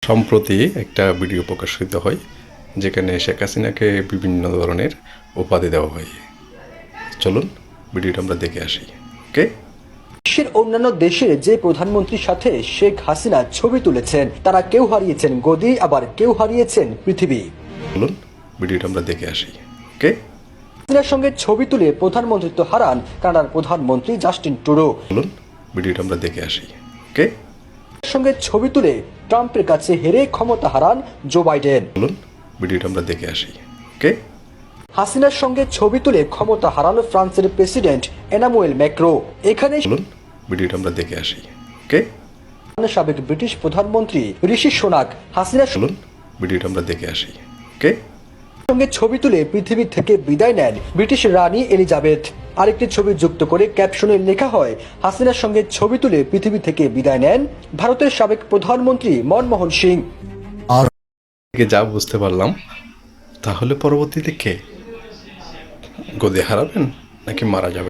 সম্প্রতি একটা ভিডিও প্রকাশিত হয় যেখানে শেখ হাসিনাকে বিভিন্ন ধরনের উপাধি দেওয়া হয়। চলুন ভিডিওটা আমরা দেখে আসি। ওকে। বিশ্বের অন্যান্য দেশের যে প্রধানমন্ত্রীর সাথে শেখ হাসিনা ছবি তুলেছেন তারা কেউ হারিয়েছেন গদি, আবার কেউ হারিয়েছেন পৃথিবী। চলুন ভিডিওটা আমরা দেখে আসি। ওকে। হাসিনার সঙ্গে ছবি তুলে প্রধানমন্ত্রিত্ব হারান কানাডার প্রধানমন্ত্রী জাস্টিন ট্রুডো। চলুন ভিডিওটা আমরা দেখে আসি। ওকে। সঙ্গে ছবি তুলে ট্রাম্পের কাছে হেরে ক্ষমতা হারান জো বাইডেন। চলুন ভিডিওটা আমরা দেখে আসি। ওকে। হাসিনার সঙ্গে ছবি তুলে ক্ষমতা হারান ফ্রান্সের প্রেসিডেন্ট এনামুয়েল ম্যাক্রো। এখানে চলুন ভিডিওটা আমরা দেখে আসি। ওকে। সাবেক ব্রিটিশ প্রধানমন্ত্রী ঋষি সোনাক হাসিনার চলুন ভিডিওটা আমরা দেখে আসি। ওকে। সঙ্গে ছবি তুলে পৃথিবী থেকে বিদায় নেন ব্রিটিশ রানী এলিজাবেথ। আরেকটি ছবি যুক্ত করে ক্যাপশনে লেখা হয়, হাসিনার সঙ্গে ছবি তুলে পৃথিবী থেকে বিদায় নেন ভারতের সাবেক প্রধানমন্ত্রী মনমোহন সিং। আর যা বুঝতে পারলাম, তাহলে পরবর্তীতে কে গদি হারাবেন নাকি মারা যাবে?